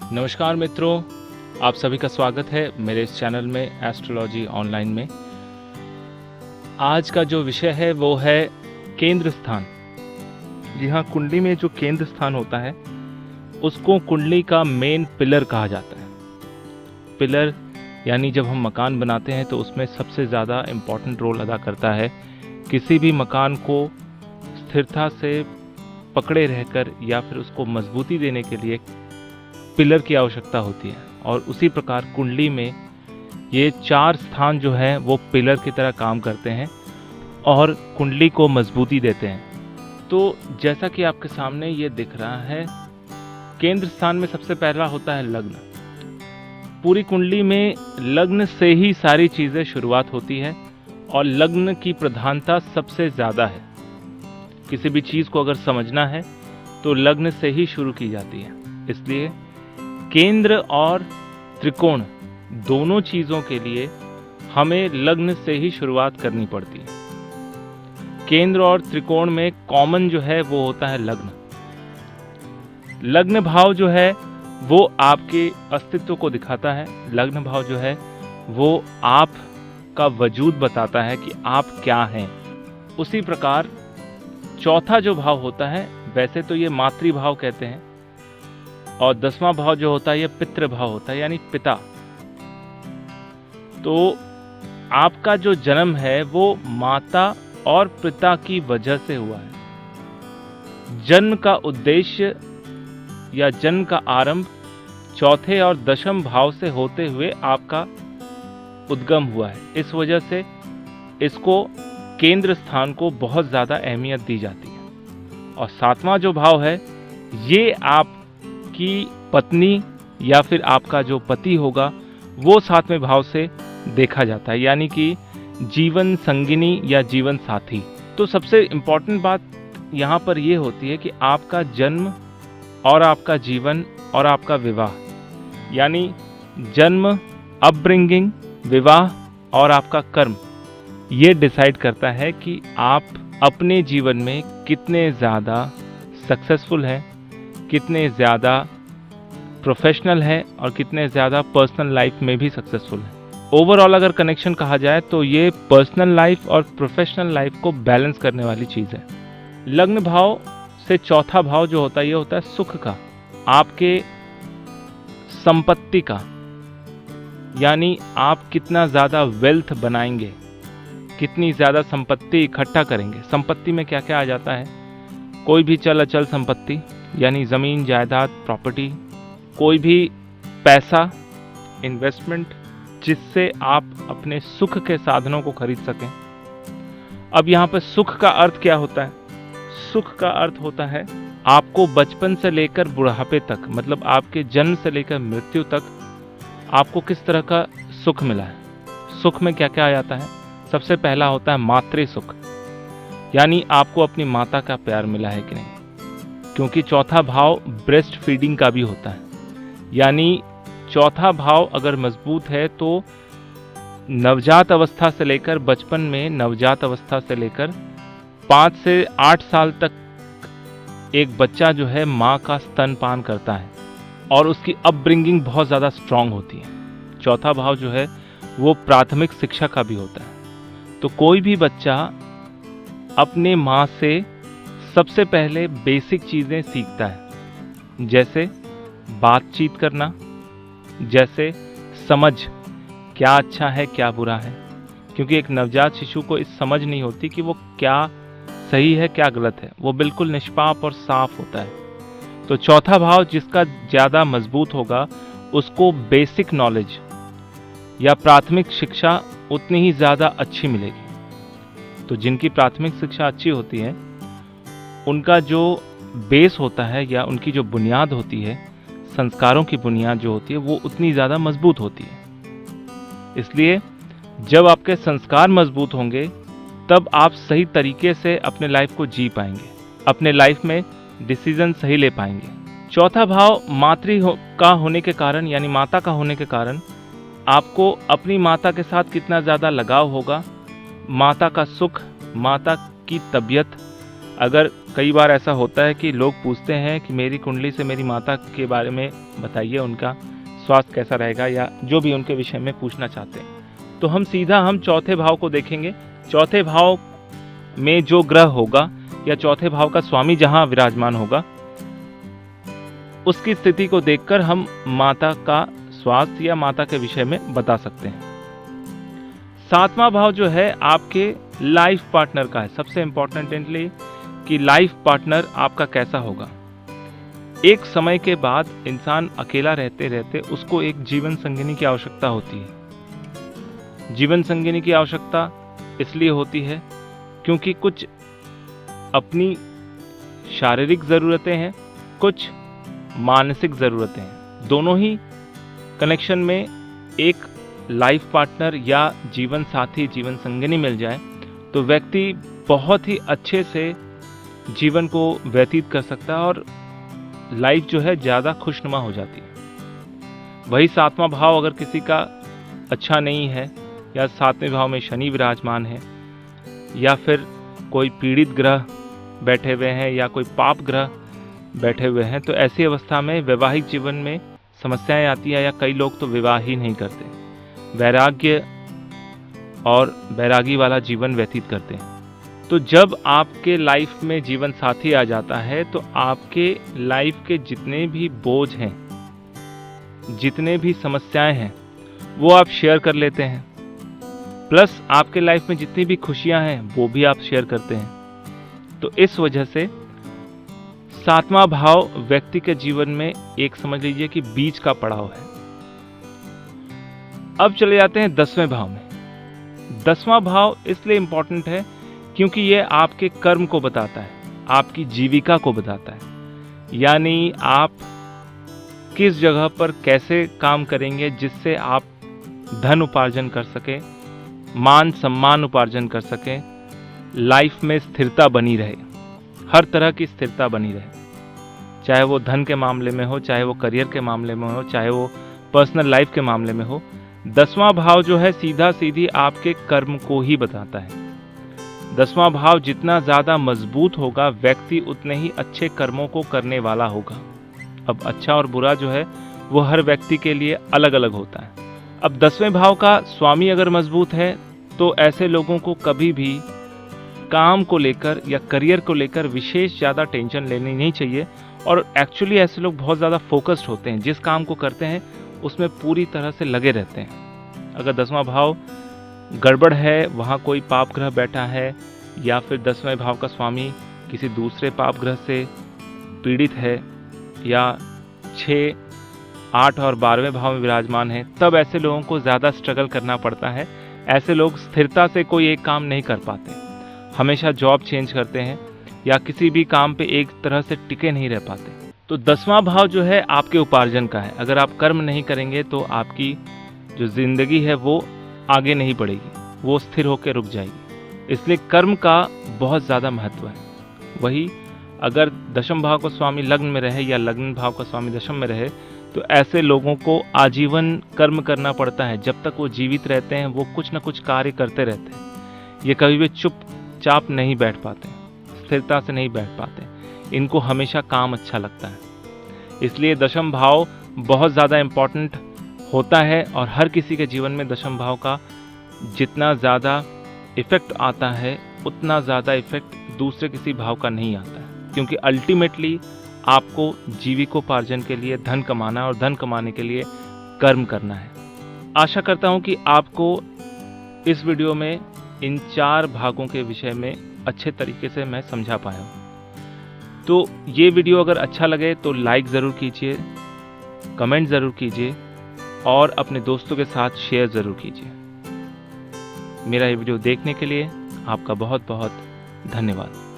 नमस्कार मित्रों, आप सभी का स्वागत है मेरे इस चैनल में एस्ट्रोलॉजी ऑनलाइन में। आज का जो विषय है वो है केंद्र स्थान। जी हाँ, कुंडली में जो केंद्र स्थान होता है उसको कुंडली का मेन पिलर कहा जाता है। पिलर यानी जब हम मकान बनाते हैं तो उसमें सबसे ज़्यादा इम्पॉर्टेंट रोल अदा करता है। किसी भी मकान को स्थिरता से पकड़े रहकर या फिर उसको मजबूती देने के लिए पिलर की आवश्यकता होती है, और उसी प्रकार कुंडली में ये 4 स्थान जो हैं वो पिलर की तरह काम करते हैं और कुंडली को मजबूती देते हैं। तो जैसा कि आपके सामने ये दिख रहा है, केंद्र स्थान में सबसे पहला होता है लग्न। पूरी कुंडली में लग्न से ही सारी चीज़ें शुरुआत होती है और लग्न की प्रधानता सबसे ज़्यादा है। किसी भी चीज़ को अगर समझना है तो लग्न से ही शुरू की जाती है। इसलिए केंद्र और त्रिकोण दोनों चीज़ों के लिए हमें लग्न से ही शुरुआत करनी पड़ती है। केंद्र और त्रिकोण में कॉमन जो है वो होता है लग्न। लग्न भाव जो है वो आपके अस्तित्व को दिखाता है। लग्न भाव जो है वो आपका वजूद बताता है कि आप क्या हैं। उसी प्रकार चौथा जो भाव होता है, वैसे तो ये मातृभाव कहते हैं, और 10वां भाव जो होता है ये पितृ भाव होता है, यानी पिता। तो आपका जो जन्म है वो माता और पिता की वजह से हुआ है। जन्म का उद्देश्य या जन्म का आरंभ चौथे और 10वें भाव से होते हुए आपका उद्गम हुआ है। इस वजह से इसको केंद्र स्थान को बहुत ज़्यादा अहमियत दी जाती है। और 7वां जो भाव है ये आपकी पत्नी या फिर आपका जो पति होगा वो 7वें भाव से देखा जाता है, यानी कि जीवन संगिनी या जीवन साथी। तो सबसे इम्पॉर्टेंट बात यहाँ पर ये होती है कि आपका जन्म और आपका जीवन और आपका विवाह, यानी जन्म, अपब्रिंगिंग, विवाह और आपका कर्म, ये डिसाइड करता है कि आप अपने जीवन में कितने ज़्यादा सक्सेसफुल हैं, कितने ज़्यादा प्रोफेशनल है और कितने ज़्यादा पर्सनल लाइफ में भी सक्सेसफुल है। ओवरऑल अगर कनेक्शन कहा जाए तो ये पर्सनल लाइफ और प्रोफेशनल लाइफ को बैलेंस करने वाली चीज़ है। लग्न भाव से चौथा भाव जो होता है ये होता है सुख का, आपके संपत्ति का, यानी आप कितना ज़्यादा वेल्थ बनाएंगे, कितनी ज़्यादा संपत्ति इकट्ठा करेंगे। संपत्ति में क्या क्या आ जाता है? कोई भी चल अचल संपत्ति, यानी ज़मीन, जायदाद, प्रॉपर्टी, कोई भी पैसा, इन्वेस्टमेंट, जिससे आप अपने सुख के साधनों को खरीद सकें। अब यहाँ पर सुख का अर्थ क्या होता है? सुख का अर्थ होता है आपको बचपन से लेकर बुढ़ापे तक, मतलब आपके जन्म से लेकर मृत्यु तक आपको किस तरह का सुख मिला है। सुख में क्या क्या आ जाता है? सबसे पहला होता है मातृ सुख, यानी आपको अपनी माता का प्यार मिला है कि नहीं, क्योंकि चौथा भाव ब्रेस्ट फीडिंग का भी होता है। यानी चौथा भाव अगर मजबूत है तो नवजात अवस्था से लेकर, बचपन में नवजात अवस्था से लेकर 5 से 8 साल तक एक बच्चा जो है माँ का स्तनपान करता है और उसकी अपब्रिंगिंग बहुत ज़्यादा स्ट्रांग होती है। चौथा भाव जो है वो प्राथमिक शिक्षा का भी होता है। तो कोई भी बच्चा अपने माँ से सबसे पहले बेसिक चीज़ें सीखता है, जैसे बातचीत करना, जैसे समझ, क्या अच्छा है क्या बुरा है, क्योंकि एक नवजात शिशु को इस समझ नहीं होती कि वो क्या सही है क्या गलत है, वो बिल्कुल निष्पाप और साफ होता है। तो चौथा भाव जिसका ज़्यादा मजबूत होगा उसको बेसिक नॉलेज या प्राथमिक शिक्षा उतनी ही ज़्यादा अच्छी मिलेगी। तो जिनकी प्राथमिक शिक्षा अच्छी होती है उनका जो बेस होता है या उनकी जो बुनियाद होती है, संस्कारों की बुनियाद जो होती है वो उतनी ज़्यादा मजबूत होती है। इसलिए जब आपके संस्कार मजबूत होंगे तब आप सही तरीके से अपने लाइफ को जी पाएंगे, अपने लाइफ में डिसीजन सही ले पाएंगे। चौथा भाव मातृ का होने के कारण, यानी माता का होने के कारण आपको अपनी माता के साथ कितना ज़्यादा लगाव होगा, माता का सुख, माता की तबीयत अगर कई बार ऐसा होता है कि लोग पूछते हैं कि मेरी कुंडली से मेरी माता के बारे में बताइए, उनका स्वास्थ्य कैसा रहेगा, या जो भी उनके विषय में पूछना चाहते हैं, तो हम चौथे भाव को देखेंगे। चौथे भाव में जो ग्रह होगा या चौथे भाव का स्वामी जहां विराजमान होगा, उसकी स्थिति को देखकर हम माता का स्वास्थ्य या माता के विषय में बता सकते हैं। सातवां भाव जो है आपके लाइफ पार्टनर का है। सबसे इंपॉर्टेंटली कि लाइफ पार्टनर आपका कैसा होगा। एक समय के बाद इंसान अकेला रहते रहते उसको एक जीवन संगिनी की आवश्यकता होती है। जीवन संगिनी की आवश्यकता इसलिए होती है क्योंकि कुछ अपनी शारीरिक ज़रूरतें हैं, कुछ मानसिक ज़रूरतें हैं। दोनों ही कनेक्शन में एक लाइफ पार्टनर या जीवन साथी, जीवन संगिनी मिल जाए तो व्यक्ति बहुत ही अच्छे से जीवन को व्यतीत कर सकता है और लाइफ जो है ज़्यादा खुशनुमा हो जाती है। वही सातवां भाव अगर किसी का अच्छा नहीं है, या सातवें भाव में शनि विराजमान है, या फिर कोई पीड़ित ग्रह बैठे हुए हैं, या कोई पाप ग्रह बैठे हुए हैं, तो ऐसी अवस्था में वैवाहिक जीवन में समस्याएं आती है, या कई लोग तो विवाह ही नहीं करते, वैराग्य और बैरागी वाला जीवन व्यतीत करते हैं। तो जब आपके लाइफ में जीवन साथी आ जाता है तो आपके लाइफ के जितने भी बोझ हैं, जितने भी समस्याएं हैं, वो आप शेयर कर लेते हैं, प्लस आपके लाइफ में जितनी भी खुशियां हैं वो भी आप शेयर करते हैं। तो इस वजह से सातवां भाव व्यक्ति के जीवन में एक समझ लीजिए कि बीच का पड़ाव है। अब चले जाते हैं 10वें भाव में। 10वां भाव इसलिए इंपॉर्टेंट है क्योंकि ये आपके कर्म को बताता है, आपकी जीविका को बताता है, यानी आप किस जगह पर कैसे काम करेंगे जिससे आप धन उपार्जन कर सकें, मान सम्मान उपार्जन कर सकें, लाइफ में स्थिरता बनी रहे, हर तरह की स्थिरता बनी रहे, चाहे वो धन के मामले में हो, चाहे वो करियर के मामले में हो, चाहे वो पर्सनल लाइफ के मामले में हो। 10वां भाव जो है सीधा सीधी आपके कर्म को ही बताता है। 10वां भाव जितना ज़्यादा मजबूत होगा, व्यक्ति उतने ही अच्छे कर्मों को करने वाला होगा। अब अच्छा और बुरा जो है वो हर व्यक्ति के लिए अलग अलग होता है। अब 10वें भाव का स्वामी अगर मजबूत है तो ऐसे लोगों को कभी भी काम को लेकर या करियर को लेकर विशेष ज़्यादा टेंशन लेनी नहीं चाहिए, और एक्चुअली ऐसे लोग बहुत ज़्यादा फोकस्ड होते हैं, जिस काम को करते हैं उसमें पूरी तरह से लगे रहते हैं। अगर 10वां भाव गड़बड़ है, वहाँ कोई पाप ग्रह बैठा है, या फिर 10वें भाव का स्वामी किसी दूसरे पाप ग्रह से पीड़ित है, या 6, 8 और 12वें भाव में विराजमान है, तब ऐसे लोगों को ज़्यादा स्ट्रगल करना पड़ता है। ऐसे लोग स्थिरता से कोई एक काम नहीं कर पाते, हमेशा जॉब चेंज करते हैं, या किसी भी काम पे एक तरह से टिके नहीं रह पाते। तो 10वां भाव जो है आपके उपार्जन का है। अगर आप कर्म नहीं करेंगे तो आपकी जो ज़िंदगी है वो आगे नहीं बढ़ेगी, वो स्थिर होकर रुक जाएगी। इसलिए कर्म का बहुत ज़्यादा महत्व है। वही अगर दशम भाव का स्वामी लग्न में रहे या लग्न भाव का स्वामी दशम में रहे तो ऐसे लोगों को आजीवन कर्म करना पड़ता है। जब तक वो जीवित रहते हैं वो कुछ न कुछ कार्य करते रहते हैं। ये कभी भी चुपचाप नहीं बैठ पाते, स्थिरता से नहीं बैठ पाते, इनको हमेशा काम अच्छा लगता है। इसलिए दशम भाव बहुत ज़्यादा इम्पॉर्टेंट होता है, और हर किसी के जीवन में दशम भाव का जितना ज़्यादा इफ़ेक्ट आता है उतना ज़्यादा इफ़ेक्ट दूसरे किसी भाव का नहीं आता है, क्योंकि अल्टीमेटली आपको जीविकोपार्जन के लिए धन कमाना है, और धन कमाने के लिए कर्म करना है। आशा करता हूँ कि आपको इस वीडियो में इन 4 भागों के विषय में अच्छे तरीके से मैं समझा पाया हूँ। तो ये वीडियो अगर अच्छा लगे तो लाइक ज़रूर कीजिए, कमेंट ज़रूर कीजिए, और अपने दोस्तों के साथ शेयर ज़रूर कीजिए। मेरा ये वीडियो देखने के लिए आपका बहुत बहुत धन्यवाद।